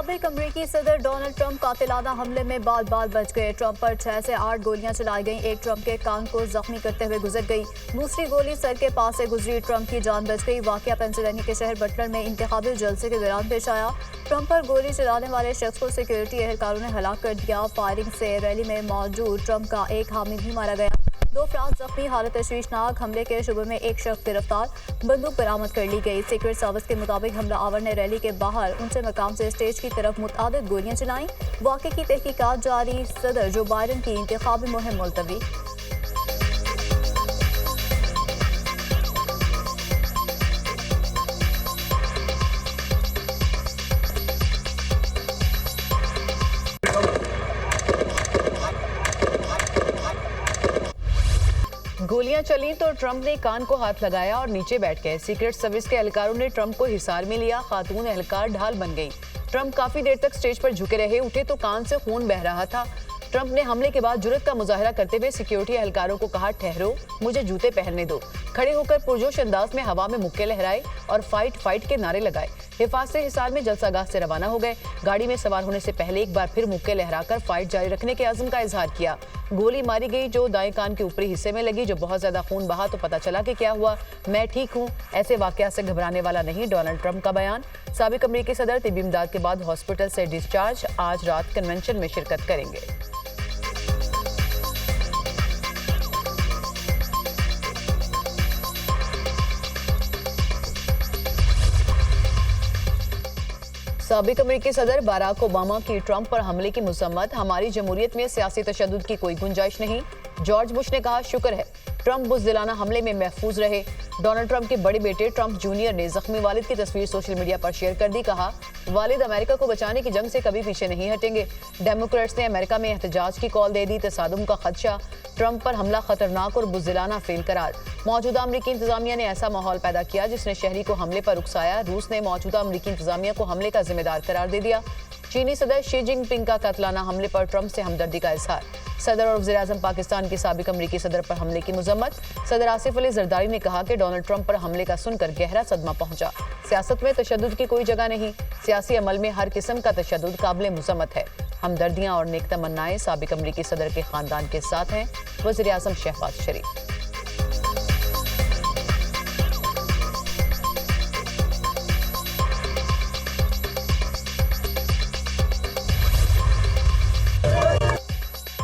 साबिक अमेरिकी सदर डोनाल्ड ट्रंप कातिलाना हमले में बाल बाल बच गए। ट्रंप पर 6 से 8 गोलियां चलाई गईं। एक ट्रंप के कान को जख्मी करते हुए गुजर गई, दूसरी गोली सर के पास से गुजरी। ट्रंप की जान बच गई। वाकया पेंसिल्वेनिया के शहर बटलर में इंतखाबी जलसे के दौरान पेश आया। ट्रंप पर गोली चलाने वाले शख्स को सिक्योरिटी एहलकारों ने हलाक कर दिया। फायरिंग से रैली में मौजूद ट्रंप का एक हामी भी मारा गया। 2 अफराद जख्मी। हालत तशवीशनाक। हमले के शुबे में एक शख्स गिरफ्तार। बंदूक बरामद कर ली गई। सीक्रेट सर्विस के मुताबिक हमला आवर ने रैली के बाहर ऊंचे मकाम से स्टेज की तरफ मुतआदिद गोलियां चलाईं। वाक़े की तहकीकात जारी। सदर जो बाइडन की इंतखाबी मुहिम मुलतवी। गोलियां चली तो ट्रंप ने कान को हाथ लगाया और नीचे बैठ गए। सीक्रेट सर्विस के एहलकारों ने ट्रंप को हिसार में लिया। खातून एहलकार ढाल बन गई। ट्रंप काफी देर तक स्टेज पर झुके रहे। उठे तो कान से खून बह रहा था। ट्रंप ने हमले के बाद जुर्रत का मुजाहरा करते हुए सिक्योरिटी एहलकारों को कहा, ठहरो, मुझे जूते पहनने दो। खड़े होकर पुरजोश अंदाज में हवा में मुक्के लहराए और फाइट फाइट के नारे लगाए। हिफाजत से हिसार में जलसागाह से रवाना हो गए। गाड़ी में सवार होने से पहले एक बार फिर मुक्के लहराकर फाइट जारी रखने के अज़्म का इजहार किया। गोली मारी गई जो दाएं कान के ऊपरी हिस्से में लगी। जो बहुत ज्यादा खून बहा तो पता चला कि क्या हुआ। मैं ठीक हूँ, ऐसे वाकया से घबराने वाला नहीं, डोनाल्ड ट्रंप का बयान। साबिक अमेरिकी सदर तिब्बी इमदाद के बाद हॉस्पिटल से डिस्चार्ज। आज रात कन्वेंशन में शिरकत करेंगे। साबिक अमेरिकी सदर बराक ओबामा की ट्रंप पर हमले की मुज़म्मत। हमारी जमहूरियत में सियासी तशद्दुद की कोई गुंजाइश नहीं। जॉर्ज बुश ने कहा, शुक्र है ट्रंप बुज़दिलाना हमले में महफूज रहे। डोनाल्ड ट्रंप के बड़े बेटे ट्रंप जूनियर ने जख्मी वालिद की तस्वीर सोशल मीडिया पर शेयर कर दी। कहा, वालिद अमेरिका को बचाने की जंग से कभी पीछे नहीं हटेंगे। डेमोक्रेट्स ने अमेरिका में एहतजाज की कॉल दे दी। तसादुम का खदशा। ट्रंप पर हमला खतरनाक और बुज़दिलाना फेल करार। मौजूदा अमेरिकी इंतजामिया ने ऐसा माहौल पैदा किया जिसने शहरी को हमले पर उकसाया। रूस ने मौजूदा अमेरिकी इंतजामिया को हमले का जिम्मेदार करार दे दिया। चीनी सदर शी जिनपिंग का कातिलाना हमले पर ट्रंप से हमदर्दी का इजहार। सदर और वज़ीर-ए-आज़म पाकिस्तान के साबिक अमेरिकी सदर पर हमले की मुज़म्मत। सदर आसिफ अली जरदारी ने कहा कि डोनाल्ड ट्रंप पर हमले का सुनकर गहरा सदमा पहुंचा। सियासत में तशद्दुद की कोई जगह नहीं। सियासी अमल में हर किस्म का तशद्दुद काबिल मुज़म्मत है। हमदर्दियां और नेक तमन्नाएं साबिक अमेरिकी सदर के खानदान के साथ हैं। वज़ीर-ए-आज़म शहबाज शरीफ।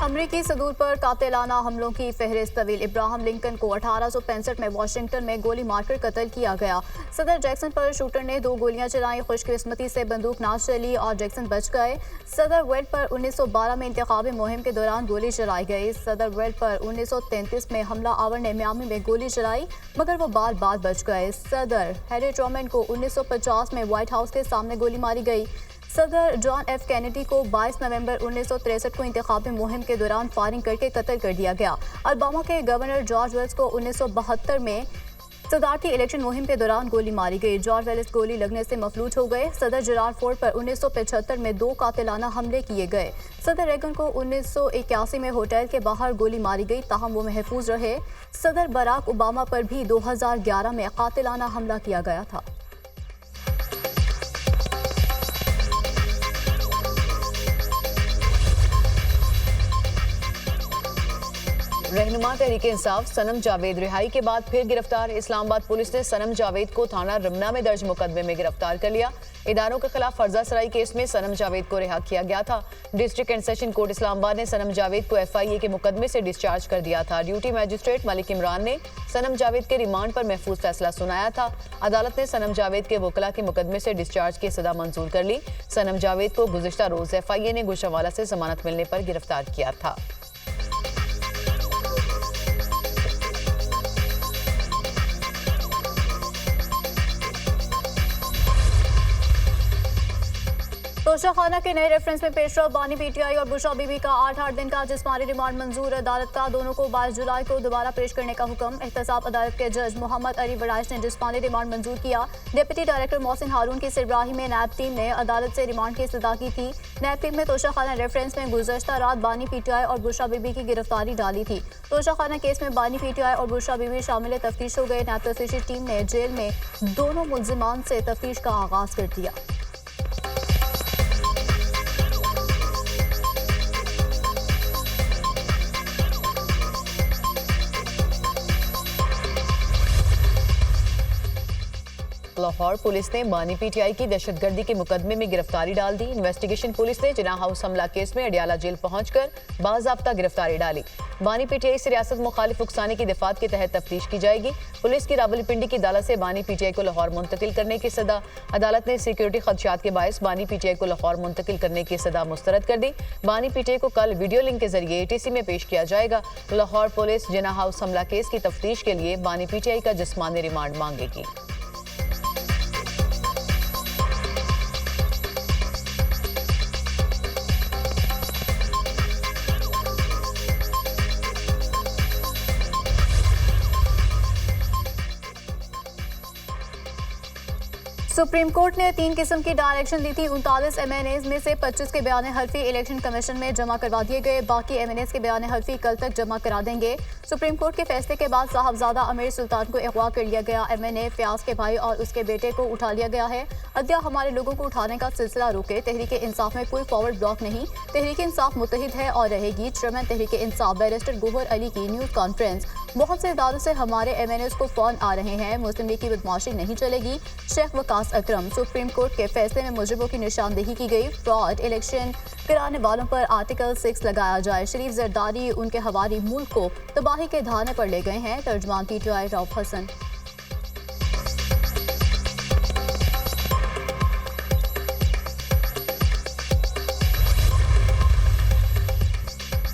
अमरीकी सदूर पर कातिलाना हमलों की फहरिस्त तवील। इब्राहम लिंकन को 1865 में वाशिंगटन में गोली मारकर कत्ल किया गया। सदर जैक्सन पर शूटर ने 2 गोलियां चलाई। खुशकिस्मती से बंदूक ना चली और जैक्सन बच गए। सदर वेल्ट पर 1912 में इंतखाबी मुहिम के दौरान गोली चलाई गई। सदर वेल्ट पर 1933 में हमला आवर ने मियामी में गोली चलाई मगर वो बाल बाल बच गए। सदर हैरी ट्रूमैन को 1950 में व्हाइट हाउस के सामने गोली मारी गई। सदर जॉन एफ कैनेडी को 22 नवंबर 1963 को इंतखाबी मुहिम के दौरान फायरिंग करके कत्ल कर दिया गया। अलबामा के गवर्नर जॉर्ज वेल्स को 1972 में सदारती इलेक्शन मुहिम के दौरान गोली मारी गई। जॉर्ज वेल्स गोली लगने से मफलूज हो गए। सदर जेराल्ड फोर्ड पर 1975 में 2 कातिलाना हमले किए गए। सदर रेगन को 1981 में होटल के बाहर गोली मारी गई, ताहम वो महफूज रहे। सदर बराक ओबामा पर भी 2011 में कातिलाना हमला किया गया था। रहनुमा तहरीक इंसाफ सनम जावेद रिहाई के बाद फिर गिरफ्तार। इस्लामाबाद पुलिस ने सनम जावेद को थाना रमना में दर्ज मुकदमे में गिरफ्तार कर लिया। इदारों के खिलाफ फर्जा सराई केस में सनम जावेद को रिहा किया गया था। District and session court Islamabad ने सनम जावेद को FIA के मुकदमे से डिस्चार्ज कर दिया था। ड्यूटी मजिस्ट्रेट मलिक इमरान ने सनम जावेद के रिमांड पर महफूज फैसला सुनाया था। अदालत ने सनम जावेद के वकला के मुकदमे से डिस्चार्ज की सजा मंजूर कर ली। सनम जावेद को गुज़िश्ता रोज FIA ने गुशवाला से जमानत मिलने पर गिरफ्तार किया था। तोशाखाना के नए रेफरेंस में पेशरफ। बानी PTI और बुशरा बीबी का 8 दिन का जिस्मानी रिमांड मंजूर। अदालत का दोनों को 22 जुलाई को दोबारा पेश करने का हुक्म। एहतसाब अदालत के जज मोहम्मद अली वड़ाइश ने जिस्मानी रिमांड मंजूर किया। डिप्टी डायरेक्टर मोहसिन हारून की सरबराही में नैब टीम ने अदालत से रिमांड की इस्तदा की थी। नैब टीम ने तोशाखाना रेफरेंस में गुज़श्ता रात बानी PTI और बुशरा बीबी की गिरफ्तारी डाली थी। तोशाखाना केस में बानी PTI और बुशरा बीबी शामिल तफ्तीश हो गए। नैब तफ्तीशी टीम ने जेल में दोनों मुल्जिमान से तफ्तीश का आगाज कर दिया। लाहौर पुलिस ने बानी पीटीआई की दहशतगर्दी के मुकदमे में गिरफ्तारी डाल दी। इन्वेस्टिगेशन पुलिस ने जिन्ना हाउस हमला केस में अडियाला जेल पहुंचकर बाज़ाब्ता गिरफ्तारी डाली। बानी पीटीआई से रियासत मुखालिफ उकसाने की दफात के तहत तफ्तीश की जाएगी। पुलिस की रावलपिंडी की अदालत से बानी पीटीआई को लाहौर मुंतकिल करने की सदा। अदालत ने सिक्योरिटी खदशात के बायस बानी पीटीआई को लाहौर मुंतकिल करने की सदा मुस्तरद कर दी। बानी पीटीआई को कल वीडियो लिंक के जरिए ATC में पेश किया जाएगा। लाहौर पुलिस जिन्ना हाउस हमला केस की तफ्तीश के लिए बानी पीटीआई का जिस्मानी रिमांड मांगेगी। सुप्रीम कोर्ट ने 3 किस्म की डायरेक्शन दी थी। 39 MNAs में से 25 के बयान हल्फी इलेक्शन कमीशन में जमा करवा दिए गए। बाकी MNAs के बयान हल्फी कल तक जमा करा देंगे। सुप्रीम कोर्ट के फैसले के बाद साहबजादा अमीर सुल्तान को अगवा कर लिया गया। MNA फयाज के भाई और उसके बेटे को उठा लिया गया है। अद्या हमारे लोगों को उठाने का सिलसिला रोके। तहरीक इंसाफ में कोई फॉरवर्ड ब्लॉक नहीं। तहरीक इंसाफ मुत्तहिद है और रहेगी। चेयरमैन तहरीक इंसाफ बैरिस्टर गोहर अली की न्यूज़ कॉन्फ्रेंस। बहुत से इदारों से हमारे MNAs को फोन आ रहे हैं। मुस्लिम लीग की बदमाशी नहीं चलेगी। शेख वकास अकरम। सुप्रीम कोर्ट के फैसले में मुजरिमों की निशानदेही की गई। फ्रॉड इलेक्शन कराने वालों पर आर्टिकल 6 लगाया जाए। शरीफ जरदारी उनके हवारी मुल्क को तबाही के धाने पर ले गए हैं। तर्जमान PTI रऊफ हसन।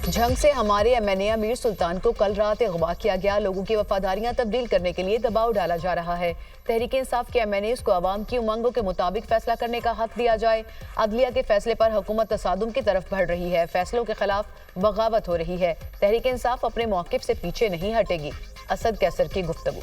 झंग से हमारे MNA अमीर सुल्तान को कल रात अगवा किया गया। लोगों की वफादारियां तब्दील करने के लिए दबाव डाला जा रहा है। तहरीक इंसाफ के MNAs को अवाम की उमंगों के मुताबिक फैसला करने का हक दिया जाए। अदलिया के फैसले पर हुकूमत तसादुम की तरफ बढ़ रही है। फैसलों के खिलाफ बगावत हो रही है। तहरीक इंसाफ अपने मौक़िफ़ से पीछे नहीं हटेगी। असद कैसर की गुफ्तगू।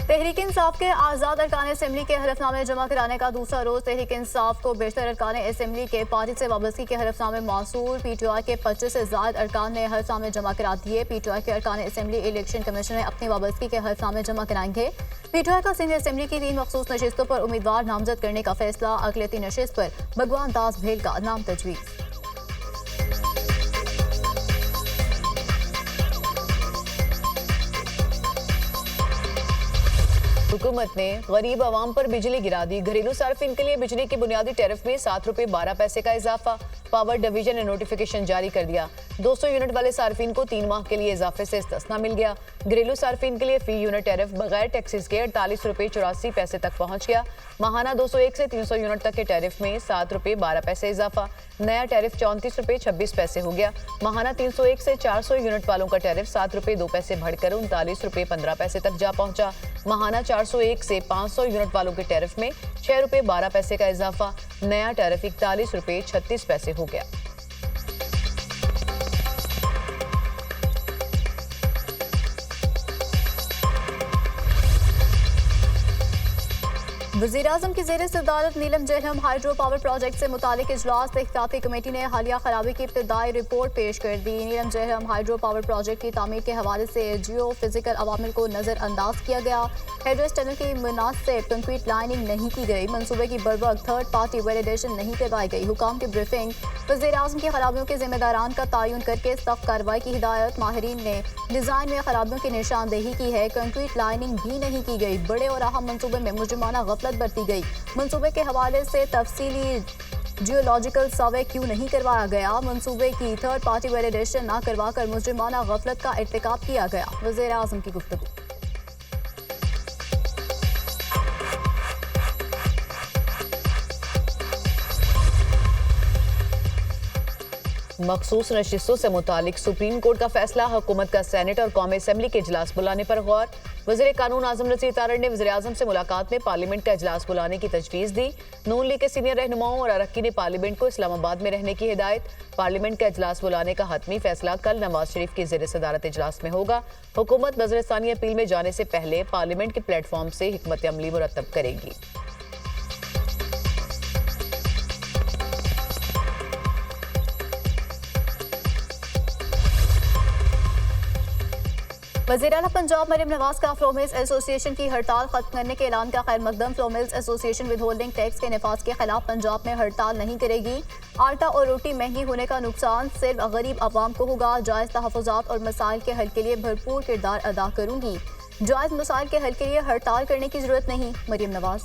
तहरीक इंसाफ के आज़ाद अरकान असम्बली के हलफनामे जमा कराने का दूसरा रोज। तहरीक इंसाफ को बेशतर अरकान असम्बली के पार्टी से वाबस्तगी के हलफनामे मौसूल। PTI के 25 से ज़ायद अरकान ने हलफनामे जमा करा दिए। PTI के अरकान असम्बली इलेक्शन कमीशन में अपनी वाबस्तगी के हलफनामे जमा कराएंगे। PTI का सिंध असम्बली की 3 मखसूस नशिस्तों पर उम्मीदवार नामजद करने का फैसला। अगले 3 नशिस्त पर भगवान दास भेल का नाम तजवीज़। हुकूमत ने गरीब आवाम पर बिजली गिरा दी। घरेलू सार्फिन के लिए बिजली के बुनियादी टैरिफ में 7 रुपये 12 पैसे का इजाफा। पावर डिवीजन ने नोटिफिकेशन जारी कर दिया। 200 यूनिट वाले सार्फिन को 3 माह के लिए इजाफे से इस्तिस्ना मिल गया। घरेलू सार्फिन के लिए फी यूनिट टैरिफ बगैर टैक्सेस के 48 रुपये 84 पैसे तक पहुंच गया। माहाना 201 से 300 यूनिट तक के टैरिफ में 7 रुपये 12 पैसे इजाफा। नया टैरिफ 34 रुपये 26 पैसे हो गया। माहाना 301 से 400 यूनिट वालों का टैरिफ 7 रुपये 2 पैसे बढ़कर 39 रुपये 15 पैसे तक जा पहुंचा। माहाना 401 से 500 यूनिट वालों के टैरिफ में 6 रुपये 12 पैसे का इजाफा। नया टैरिफ 41 रुपये 36 पैसे हो गया। वज़ीर-ए-आज़म की ज़ेर सदारत नीलम झेलम हाइड्रो पावर प्रोजेक्ट से मुतालिक इजलास। तहक़ीक़ाती कमेटी ने हालिया खराबी की इब्तदाई रिपोर्ट पेश कर दी। नीलम झेलम हाइड्रो पावर प्रोजेक्ट की तामीर के हवाले से जियो फिजिकल अवामिल को नज़रअंदाज किया गया। हेडरेस टनल की मुनासिब कंक्रीट लाइनिंग नहीं की गई। मनसूबे की बरवक्त थर्ड पार्टी वैलिडेशन नहीं करवाई गई। हुकाम की ब्रीफिंग। वज़ीर-ए-आज़म की खराबियों के जिम्मेदारान का तयन करके सख्त कार्रवाई की हिदायत। माहिरीन ने डिज़ाइन में खराबियों की निशानदेही की है। कंक्रीट लाइनिंग भी नहीं की गई। बड़े और अहम मनसूबे में मुजरिमाना गफलत बरती गई। मंसूबे के हवाले से तफसीली जियोलॉजिकल सर्वे क्यों नहीं करवाया गया। मंसूबे की थर्ड पार्टी वैलिडेशन ना करवाकर मुजरिमाना गफलत का इर्तिकाब किया गया। वज़ीर-ए-आज़म की गुफ्तगू। मखसूस नशिस्तों से मुतालिक सुप्रीम कोर्ट का फैसला। हुकूमत का सेनेट और कौमी असम्बली के इजलास बुलाने पर गौर। वज़ीर कानून आज़म रज़ी तारड़ ने वज़ीर-ए-आज़म से मुलाकात में पार्लियामेंट का इजलास बुलाने की तजवीज़ दी। नून लीग के सीनियर रहनुमाओं और अरक्की ने पार्लियामेंट को इस्लामाबाद में रहने की हिदायत। पार्लियामेंट का इजलास बुलाने का हतमी फैसला कल नवाज शरीफ की ज़ेर सदारत इजलास में होगा। हुकूमत नज़रसानी अपील में जाने से पहले पार्लियामेंट के प्लेटफॉर्म से हिकमत अमली मुरतब करेगी। वज़ीर आला पंजाब मरियम नवाज का फ्लो मिल्स एसोसिएशन की हड़ताल खत्म करने के ऐलान का खैर मकदम। Flour mills association withholding tax के नफाज के खिलाफ पंजाब में हड़ताल नहीं करेगी। आटा और रोटी महंगी होने का नुकसान सिर्फ गरीब आवाम को होगा। जायज़ तहफ़्फ़ुज़ात और मसाइल के हल के लिए भरपूर किरदार अदा करूंगी। जायज़ मसाइल के हल के लिए हड़ताल करने की जरूरत नहीं, मरियम नवाज।